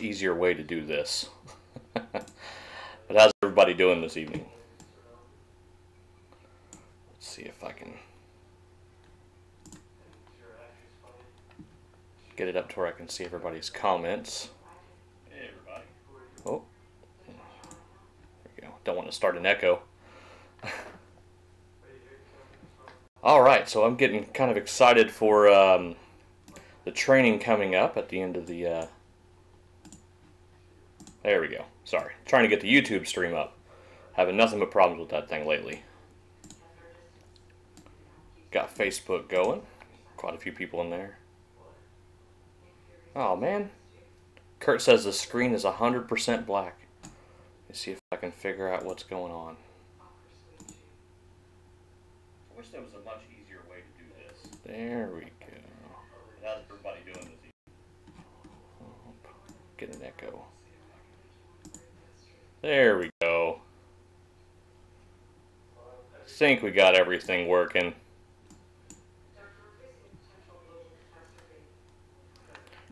easier way to do this. But how's everybody doing this evening? Let's see if I can get it up to where I can see everybody's comments. Hey, everybody. Oh, there we go. Don't want to start an echo. Alright, so I'm getting kind of excited for the training coming up at the end of the... There we go. Sorry. Trying to get the YouTube stream up. Having nothing but problems with that thing lately. Got Facebook going. Quite a few people in there. Oh, man. Kurt says the screen is 100% black. Let's see if I can figure out what's going on. I wish there was a much easier way to do this. There we go. How's everybody doing this evening? Oh, get an echo. There we go. Think we got everything working.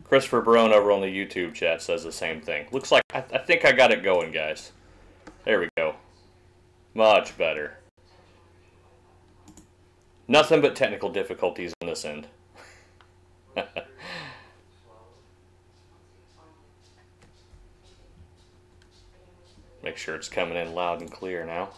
Christopher Barone over on the YouTube chat says the same thing. Looks like I think I got it going, guys. There we go. Much better. Nothing but technical difficulties on this end. Make sure it's coming in loud and clear now.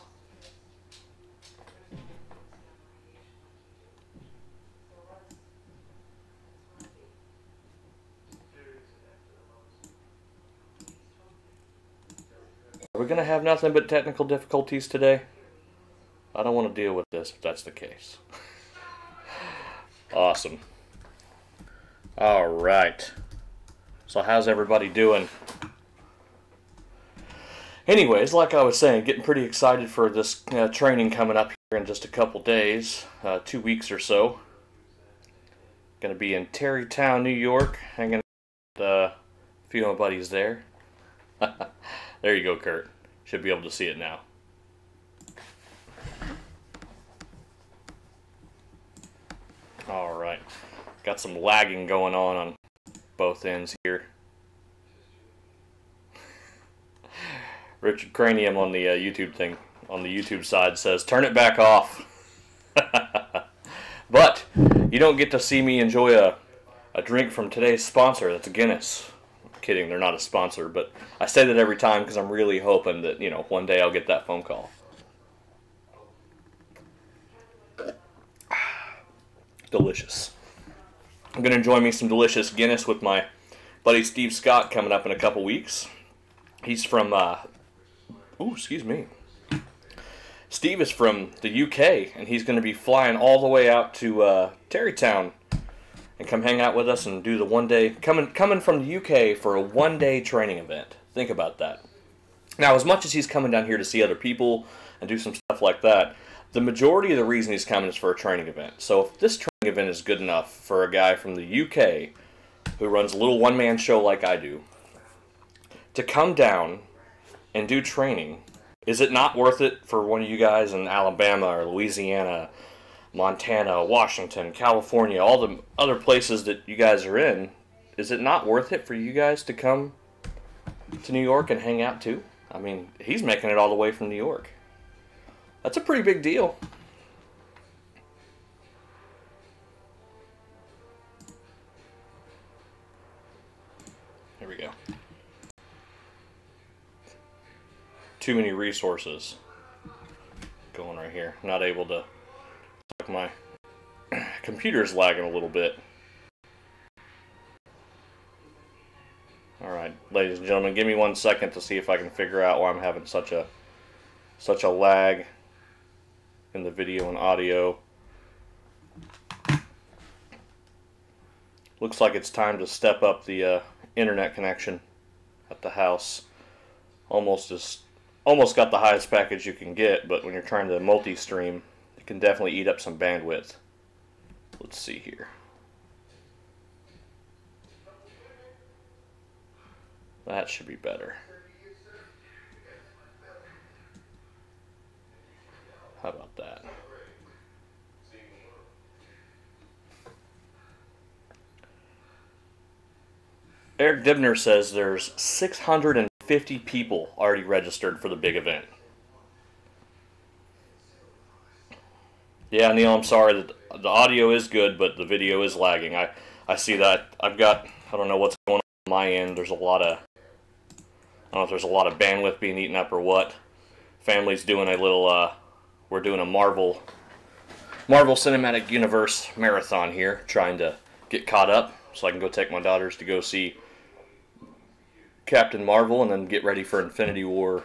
Are we going to have nothing but technical difficulties today? I don't want to deal with this if that's the case. Awesome. Alright. So how's everybody doing? Anyways, like I was saying, getting pretty excited for this training coming up here in just a couple days, 2 weeks or so. Going to be in Tarrytown, New York, hanging out with a few of my buddies there. There you go, Kurt. Should be able to see it now. Alright. Got some lagging going on both ends here. Richard Cranium on the YouTube thing, on the YouTube side says, turn it back off. But you don't get to see me enjoy a drink from today's sponsor. That's Guinness. I'm kidding, they're not a sponsor, but I say that every time because I'm really hoping that, you know, one day I'll get that phone call. Delicious. I'm going to enjoy me some delicious Guinness with my buddy Steve Scott coming up in a couple weeks. He's from... excuse me. Steve is from the UK, and he's going to be flying all the way out to Tarrytown and come hang out with us and do the one-day... Coming from the UK for a one-day training event. Think about that. Now, as much as he's coming down here to see other people and do some stuff like that, the majority of the reason he's coming is for a training event. So if this training event is good enough for a guy from the UK who runs a little one-man show like I do, to come down and do training, is it not worth it for one of you guys in Alabama or Louisiana, Montana, Washington, California, all the other places that you guys are in? Is it not worth it for you guys to come to New York and hang out too? I mean, he's making it all the way from New York. That's a pretty big deal. Here we go. Too many resources going right here. Not able to... My computer's lagging a little bit. Alright, ladies and gentlemen, give me 1 second to see if I can figure out why I'm having such a lag in the video and audio. Looks like it's time to step up the internet connection at the house. Almost got the highest package you can get, but when you're trying to multi-stream, it can definitely eat up some bandwidth. Let's see here. That should be better. How about that? Eric Dibner says there's 650 people already registered for the big event. Yeah, Neil, I'm sorry that the audio is good, but the video is lagging. I see that. I don't know what's going on my end. There's a lot of, I don't know if there's a lot of bandwidth being eaten up or what. Family's doing a little, we're doing a Marvel Cinematic Universe marathon here, trying to get caught up so I can go take my daughters to go see Captain Marvel and then get ready for Infinity War.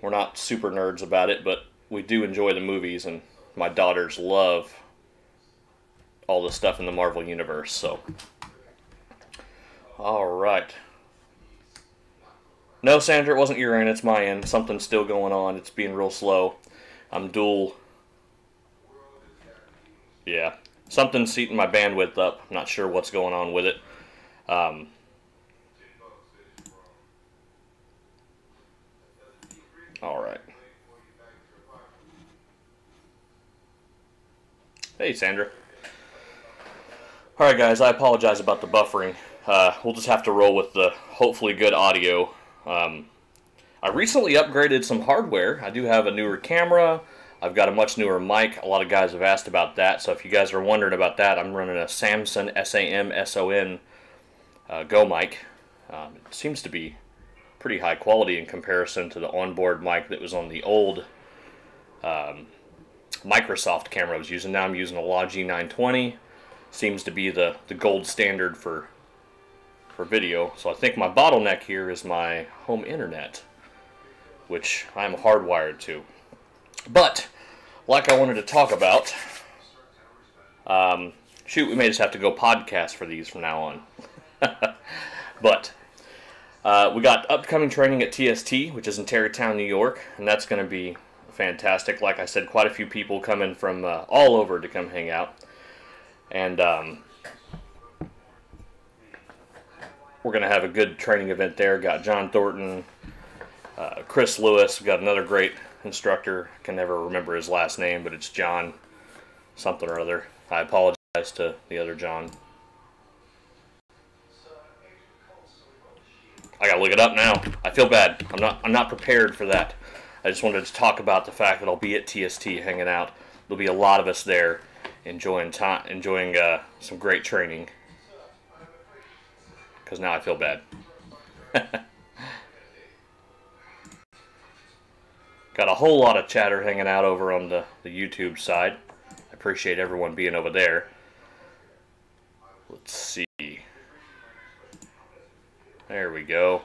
We're not super nerds about it, but we do enjoy the movies, and my daughters love all the stuff in the Marvel Universe, so. Alright. No, Sandra, it wasn't your end, it's my end. Something's still going on. It's being real slow. I'm dual. Yeah. Something's eating my bandwidth up. I'm not sure what's going on with it. Alright. Hey, Sandra. Alright, guys, I apologize about the buffering. We'll just have to roll with the hopefully good audio. I recently upgraded some hardware. I do have a newer camera. I've got a much newer mic. A lot of guys have asked about that, so if you guys are wondering about that, I'm running a Samson SAM-SON Go mic. It seems to be pretty high quality in comparison to the onboard mic that was on the old Microsoft camera I was using. Now I'm using a Logi 920. Seems to be the gold standard for video. So I think my bottleneck here is my home internet, which I'm hardwired to. But, like I wanted to talk about, shoot, we may just have to go podcast for these from now on. But, we got upcoming training at TST, which is in Tarrytown, New York, and that's going to be fantastic. Like I said, quite a few people coming from all over to come hang out. And we're going to have a good training event there. Got John Thornton, Chris Lewis. We've got another great instructor. I can never remember his last name, but it's John something or other. I apologize to the other John. I gotta look it up now. I feel bad. I'm not prepared for that. I just wanted to talk about the fact that I'll be at TST hanging out. There'll be a lot of us there enjoying some great training. Because now I feel bad. Got a whole lot of chatter hanging out over on the YouTube side. I appreciate everyone being over there. Let's see. There we go.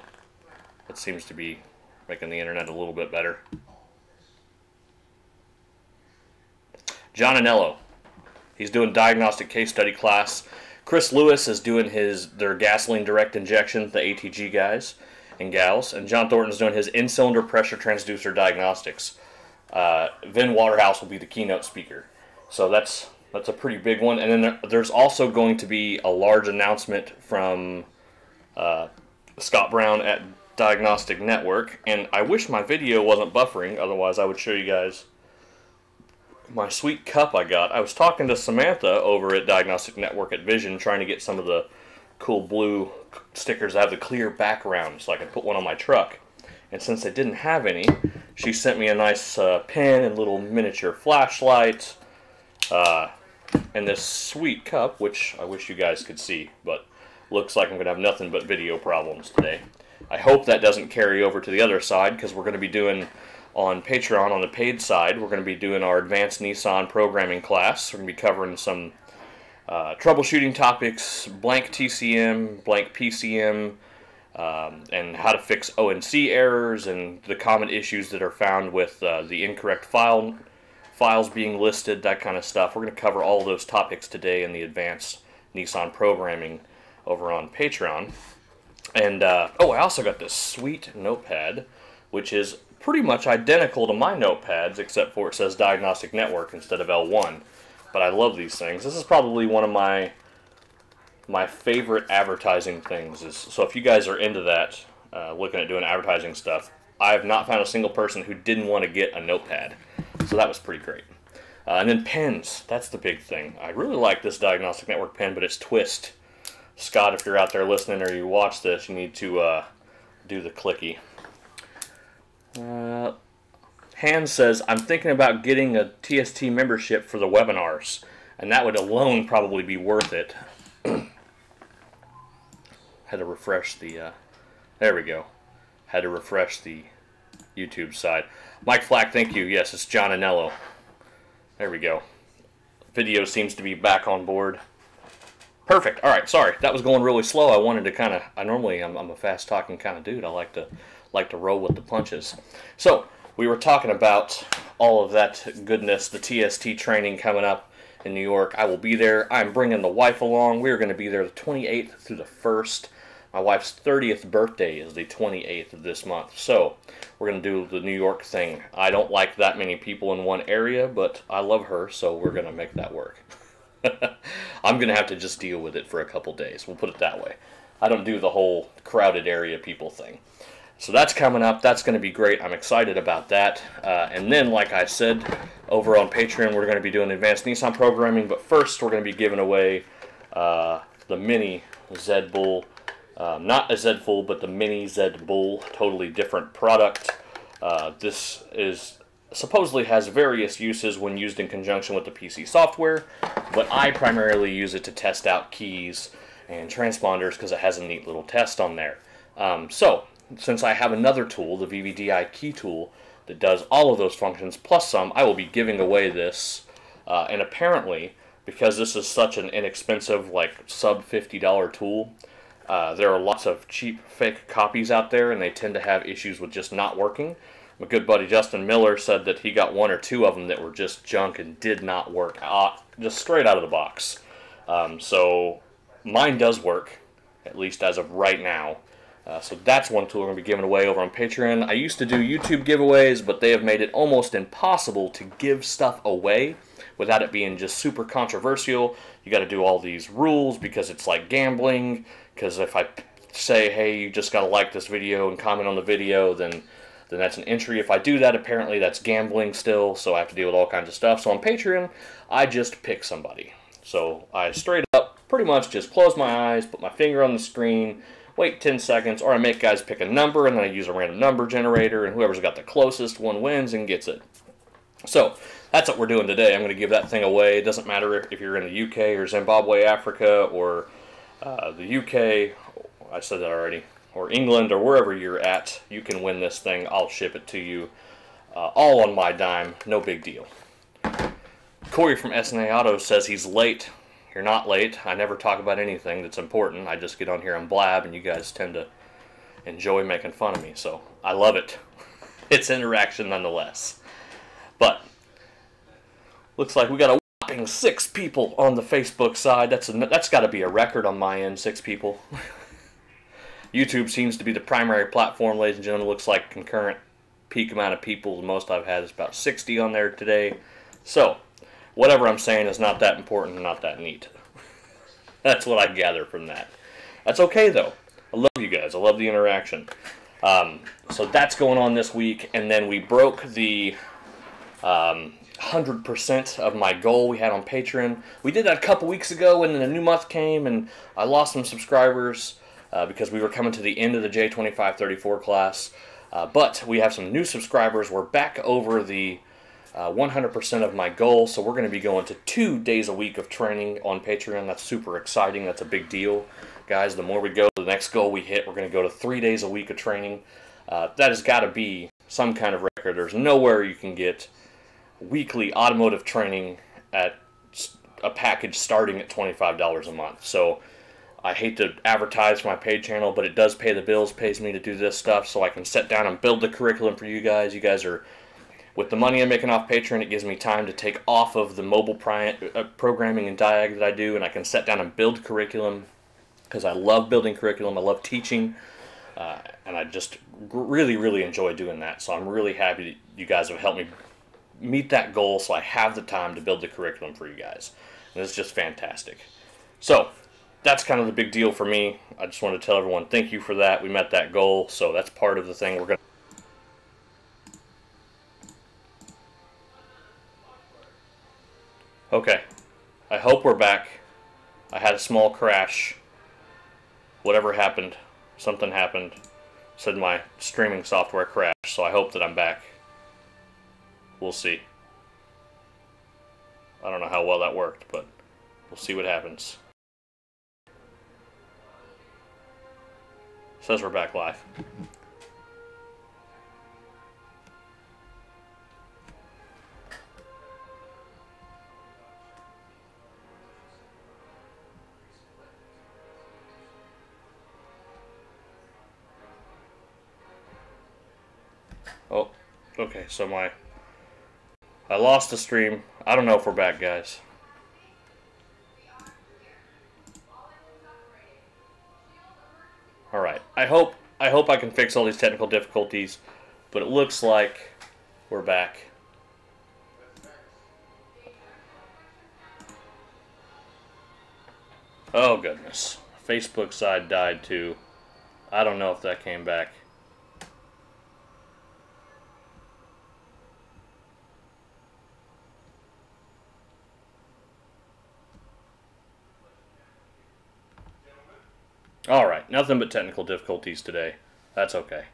That seems to be making the internet a little bit better. John Anello. He's doing diagnostic case study class. Chris Lewis is doing their gasoline direct injection, the ATG guys and gals. And John Thornton's doing his in-cylinder pressure transducer diagnostics. Vin Waterhouse will be the keynote speaker. So that's a pretty big one. And then there's also going to be a large announcement from Scott Brown at Diagnostic Network. And I wish my video wasn't buffering, otherwise I would show you guys my sweet cup I got. I was talking to Samantha over at Diagnostic Network at Vision, trying to get some of the cool blue stickers that have the clear background so I can put one on my truck. And since they didn't have any, she sent me a nice pen and little miniature flashlight and this sweet cup, which I wish you guys could see, but looks like I'm going to have nothing but video problems today. I hope that doesn't carry over to the other side, because we're going to be doing on Patreon, on the paid side, we're going to be doing our advanced Nissan programming class. We're going to be covering some troubleshooting topics, blank TCM, blank PCM, and how to fix ONC errors and the common issues that are found with the incorrect files being listed, that kind of stuff. We're going to cover all those topics today in the advanced Nissan programming over on Patreon. And, oh, I also got this sweet notepad, which is pretty much identical to my notepads, except for it says Diagnostic Network instead of L1. But I love these things. This is probably one of my favorite advertising things. So if you guys are into that, looking at doing advertising stuff, I have not found a single person who didn't want to get a notepad. So that was pretty great. And then pens. That's the big thing. I really like this Diagnostic Network pen, but it's twist. Scott, if you're out there listening or you watch this, you need to do the clicky. Hans says, I'm thinking about getting a TST membership for the webinars, and that would alone probably be worth it. Had to refresh the, there we go. Had to refresh the YouTube side. Mike Flack, thank you. Yes, it's John Anello. There we go. Video seems to be back on board. Perfect. All right, sorry. That was going really slow. I wanted to kind of, I'm a fast-talking kind of dude. I like to roll with the punches. So, we were talking about all of that goodness, the TST training coming up in New York. I will be there. I'm bringing the wife along. We're going to be there the 28th through the 1st. My wife's 30th birthday is the 28th of this month. So, we're going to do the New York thing. I don't like that many people in one area, but I love her, so we're going to make that work. I'm going to have to just deal with it for a couple days. We'll put it that way. I don't do the whole crowded area people thing. So that's coming up. That's going to be great. I'm excited about that. And then, like I said, over on Patreon, we're going to be doing advanced Nissan programming. But first, we're going to be giving away the mini Z Bull. Not a Z Full, but the mini Z Bull. Totally different product. This is supposedly has various uses when used in conjunction with the PC software, but I primarily use it to test out keys and transponders because it has a neat little test on there. So, since I have another tool, the VVDI key tool, that does all of those functions plus some, I will be giving away this, and apparently, because this is such an inexpensive, like sub $50 tool, there are lots of cheap fake copies out there, and they tend to have issues with just not working. My good buddy Justin Miller said that he got 1 or 2 of them that were just junk and did not work just straight out of the box. So mine does work, at least as of right now. So that's one tool we're going to be giving away over on Patreon. I used to do YouTube giveaways, but they have made it almost impossible to give stuff away without it being just super controversial. You got to do all these rules because it's like gambling. Because if I say, hey, you just got to like this video and comment on the video, then that's an entry. If I do that, apparently that's gambling still, so I have to deal with all kinds of stuff. So on Patreon, I just pick somebody. So I straight up pretty much just close my eyes, put my finger on the screen, wait 10 seconds, or I make guys pick a number, and then I use a random number generator, and whoever's got the closest one wins and gets it. So that's what we're doing today. I'm going to give that thing away. It doesn't matter if you're in the UK or Zimbabwe, Africa, or the UK, I said that already, or England, or wherever you're at, you can win this thing. I'll ship it to you, all on my dime, no big deal. Corey from SNA Auto says he's late. You're not late. I never talk about anything that's important. I just get on here and blab, and you guys tend to enjoy making fun of me, so I love it. It's interaction nonetheless. But looks like we got a whopping 6 people on the Facebook side. That's got to be a record on my end, 6 people. YouTube seems to be the primary platform, ladies and gentlemen. Looks like concurrent peak amount of people. The most I've had is about 60 on there today. So, whatever I'm saying is not that important and not that neat. That's what I gather from that. That's okay, though. I love you guys. I love the interaction. So that's going on this week. And then we broke the 100% of my goal we had on Patreon. We did that a couple weeks ago, and then a new month came, and I lost some subscribers because we were coming to the end of the J2534 class. But we have some new subscribers. We're back over the 100% of my goal, so we're going to be going to 2 days a week of training on Patreon. That's super exciting. That's a big deal. Guys, the more we go, the next goal we hit, we're going to go to 3 days a week of training. That has got to be some kind of record. There's nowhere you can get weekly automotive training at a package starting at $25 a month. So I hate to advertise for my paid channel, but it does pay the bills, pays me to do this stuff so I can sit down and build the curriculum for you guys. You guys are, with the money I'm making off Patreon, it gives me time to take off of the mobile programming and diag that I do, and I can sit down and build curriculum because I love building curriculum. I love teaching, and I just really, really enjoy doing that. So I'm really happy that you guys have helped me meet that goal so I have the time to build the curriculum for you guys. And it's just fantastic. So that's kind of the big deal for me. I just wanted to tell everyone thank you for that. We met that goal, so that's part of the thing we're going to. Okay, I hope we're back. I had a small crash whatever happened, something happened. Said my streaming software crashed, so I hope that I'm back. We'll see. I don't know how well that worked, but we'll see what happens. Says we're back live. Oh, okay, so I lost the stream. I don't know if we're back, guys. Alright, I hope I can fix all these technical difficulties, but it looks like we're back. Oh goodness. Facebook side died too. I don't know if that came back. Alright, nothing but technical difficulties today. That's okay.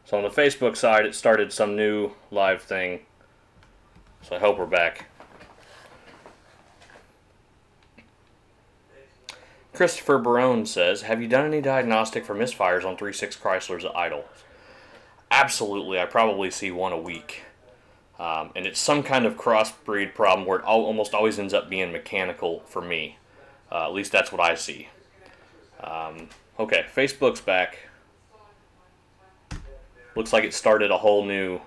So on the Facebook side, it started some new live thing. So I hope we're back. Christopher Barone says, have you done any diagnostic for misfires on 3.6 Chryslers at idle? Absolutely. I probably see one a week. And it's some kind of crossbreed problem where it almost always ends up being mechanical for me. At least that's what I see. Okay, Facebook's back. Looks like it started a whole new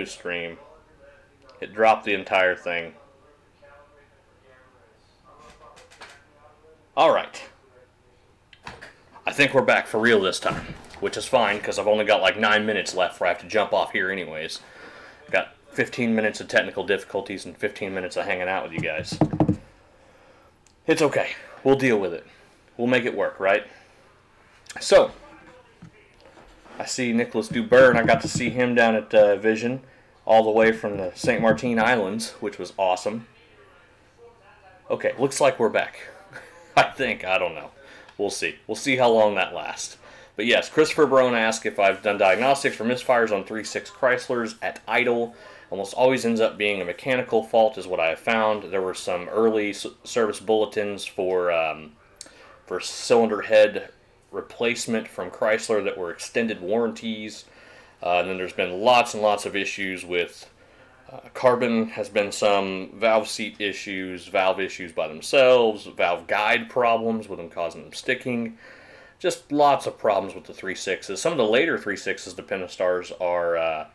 stream. It dropped the entire thing. Alright. I think we're back for real this time, which is fine because I've only got like 9 minutes left before I have to jump off here anyways. Got 15 minutes of technical difficulties and 15 minutes of hanging out with you guys. It's okay. We'll deal with it. We'll make it work, right? So, I see Nicholas Duburn. I got to see him down at Vision, all the way from the St. Martin Islands, which was awesome. Okay, looks like we're back. I think. I don't know. We'll see. We'll see how long that lasts. But yes, Christopher Barone asked if I've done diagnostics for misfires on 3.6 Chryslers at idle. Almost always ends up being a mechanical fault is what I have found. There were some early service bulletins for cylinder head replacement from Chrysler that were extended warranties. And then there's been lots and lots of issues with carbon. Has been some valve seat issues, valve issues by themselves, valve guide problems with them causing them sticking. Just lots of problems with the 3.6s. Some of the later 3.6s, the Pentastars, are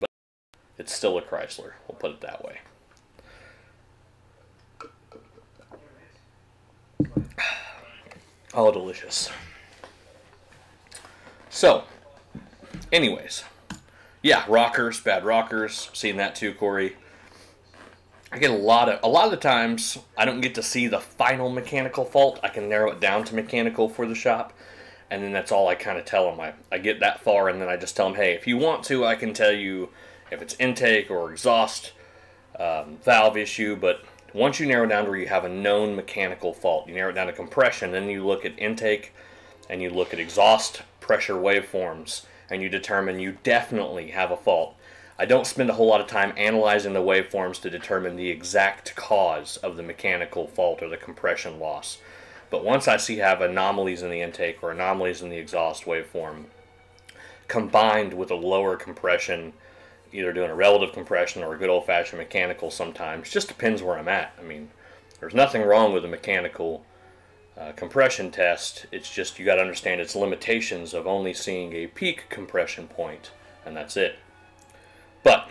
but it's still a Chrysler. We'll put it that way. Oh, delicious. So, anyways, yeah, rockers, bad rockers. Seen that too, Corey. I get a lot of the times I don't get to see the final mechanical fault. I can narrow it down to mechanical for the shop, and then that's all I kind of tell them. I get that far, and then I just tell them, hey, if you want to, I can tell you if it's intake or exhaust valve issue. But once you narrow down to where you have a known mechanical fault, you narrow it down to compression, then you look at intake and you look at exhaust pressure waveforms, and you determine you definitely have a fault. I don't spend a whole lot of time analyzing the waveforms to determine the exact cause of the mechanical fault or the compression loss. But once I see have anomalies in the intake or anomalies in the exhaust waveform, combined with a lower compression, either doing a relative compression or a good old-fashioned mechanical sometimes, just depends where I'm at. I mean, there's nothing wrong with a mechanical compression test. It's just you got to understand its limitations of only seeing a peak compression point, and that's it. But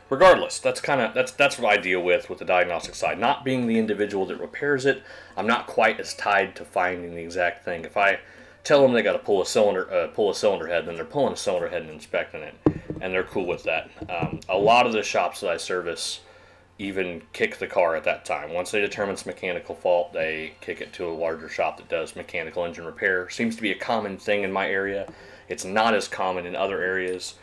regardless, that's what I deal with the diagnostic side. Not being the individual that repairs it, I'm not quite as tied to finding the exact thing. If I tell them they got to pull a cylinder head, then they're pulling a cylinder head and inspecting it, and they're cool with that. A lot of the shops that I service even kick the car at that time. Once they determine it's a mechanical fault, they kick it to a larger shop that does mechanical engine repair. Seems to be a common thing in my area. It's not as common in other areas.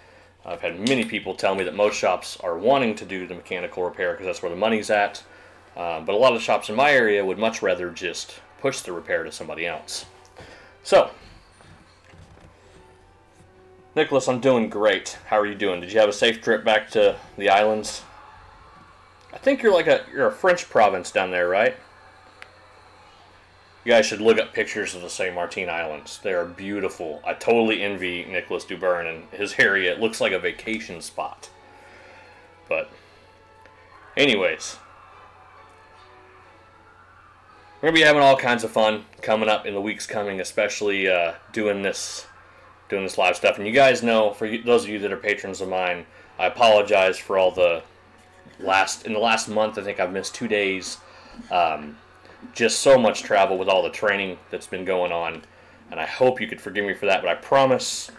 I've had many people tell me that most shops are wanting to do the mechanical repair because that's where the money's at. But a lot of the shops in my area would much rather just push the repair to somebody else. So, Nicholas, I'm doing great. How are you doing? Did you have a safe trip back to the islands? I think you're you're a French province down there, right? You guys should look up pictures of the St. Martin Islands. They are beautiful. I totally envy Nicholas Dubern and his area. It looks like a vacation spot. But, anyways, we're going to be having all kinds of fun coming up in the weeks coming, especially doing this live stuff. And you guys know, for those of you that are patrons of mine, I apologize for all the in the last month, I think I've missed 2 days. Just so much travel with all the training that's been going on, and I hope you could forgive me for that, but I promise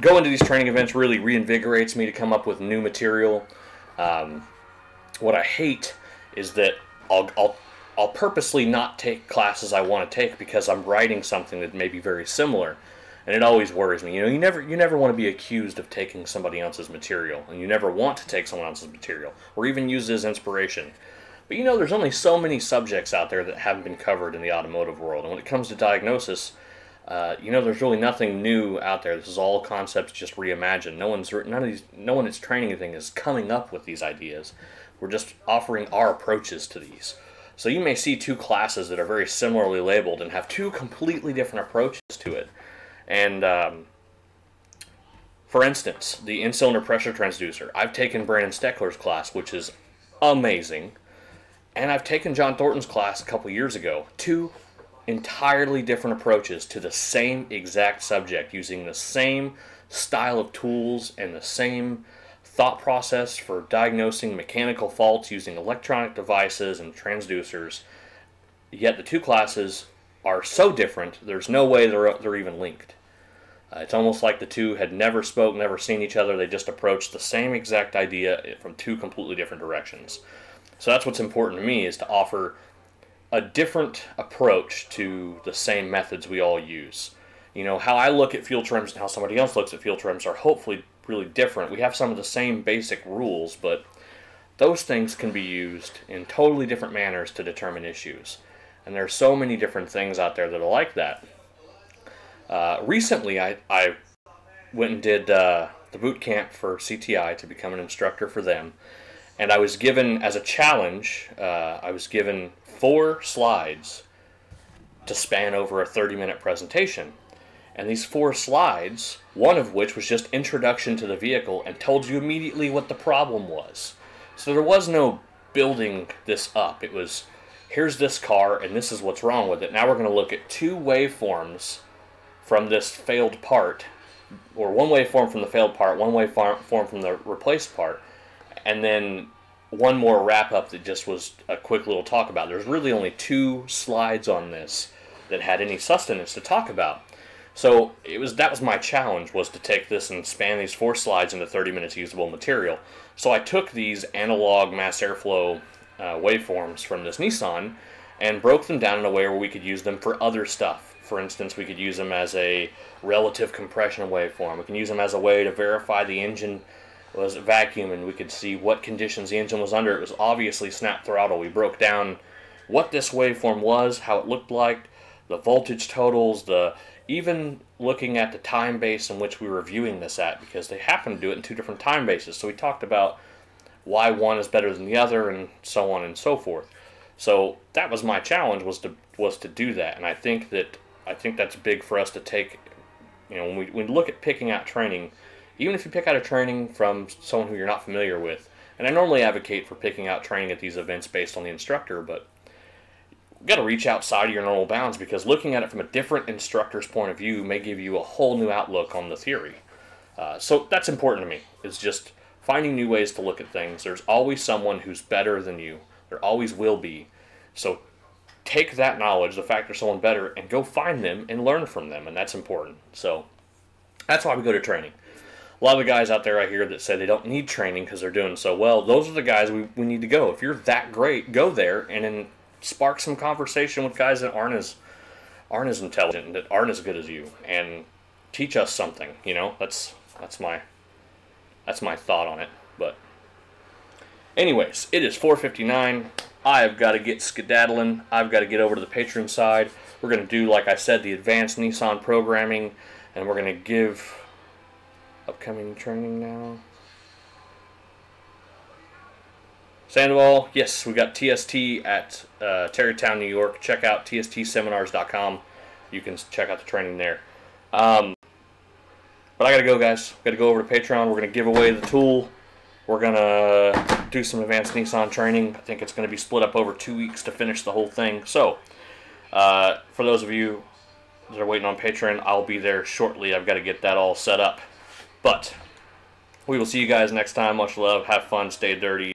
going to these training events really reinvigorates me to come up with new material. What I hate is that I'll purposely not take classes I want to take because I'm writing something that may be very similar, and it always worries me. You know, you never want to be accused of taking somebody else's material, and you never want to take someone else's material or even use it as inspiration. But you know, there's only so many subjects out there that haven't been covered in the automotive world. And when it comes to diagnosis, you know, there's really nothing new out there. This is all concepts just reimagined. No one that's training anything is coming up with these ideas. We're just offering our approaches to these. So you may see two classes that are very similarly labeled and have two completely different approaches to it. And for instance, the in-cylinder pressure transducer. I've taken Brandon Steckler's class, which is amazing. And I've taken John Thornton's class a couple years ago. Two entirely different approaches to the same exact subject, using the same style of tools and the same thought process for diagnosing mechanical faults using electronic devices and transducers. Yet the two classes are so different, there's no way they're even linked. It's almost like the two had never spoke, never seen each other. They just approached the same exact idea from two completely different directions. So that's what's important to me, is to offer a different approach to the same methods we all use. You know, how I look at fuel trims and how somebody else looks at fuel trims are hopefully really different. We have some of the same basic rules, but those things can be used in totally different manners to determine issues. And there are so many different things out there that are like that. Recently, I went and did the boot camp for CTI to become an instructor for them. And I was given, as a challenge, I was given 4 slides to span over a 30-minute presentation. And these 4 slides, one of which was just introduction to the vehicle and told you immediately what the problem was. So there was no building this up. It was, here's this car and this is what's wrong with it. Now we're going to look at 2 waveforms from this failed part, or 1 waveform from the failed part, 1 waveform from the replaced part, and then one more wrap-up that just was a quick little talk about. There's really only 2 slides on this that had any sustenance to talk about. So that was my challenge, was to take this and span these 4 slides into 30 minutes usable material. So I took these analog mass airflow waveforms from this Nissan and broke them down in a way where we could use them for other stuff. For instance, we could use them as a relative compression waveform. We can use them as a way to verify the engine was vacuum, and we could see what conditions the engine was under. It was obviously snap throttle. We broke down what this waveform was, how it looked like, the voltage totals, even looking at the time base in which we were viewing this at, because they happen to do it in 2 different time bases. So we talked about why one is better than the other, and so on and so forth. So that was my challenge, was to do that, and I think that's big for us to take. You know, when we look at picking out training, even if you pick out a training from someone who you're not familiar with, and I normally advocate for picking out training at these events based on the instructor, but you've got to reach outside of your normal bounds, because looking at it from a different instructor's point of view may give you a whole new outlook on the theory. So that's important to me, is just finding new ways to look at things. There's always someone who's better than you. There always will be. So take that knowledge, the fact there's someone better, and go find them and learn from them, and that's important. So that's why we go to training. A lot of the guys out there I hear that say they don't need training because they're doing so well, those are the guys we need to go. If you're that great, go there and then spark some conversation with guys that aren't as intelligent, that aren't as good as you, and teach us something. You know, that's my That's my thought on it. But anyways, it is 4:59. I've got to get skedaddling. I've got to get over to the Patreon side. We're going to do, like I said, the advanced Nissan programming, and we're going to give upcoming training now. Sandoval, yes, we got TST at Tarrytown, New York. Check out tstseminars.com. You can check out the training there. But I got to go, guys. Got to go over to Patreon. We're going to give away the tool. We're going to do some advanced Nissan training. I think it's going to be split up over 2 weeks to finish the whole thing. So, for those of you that are waiting on Patreon, I'll be there shortly. I've got to get that all set up. But we will see you guys next time. Much love. Have fun. Stay dirty.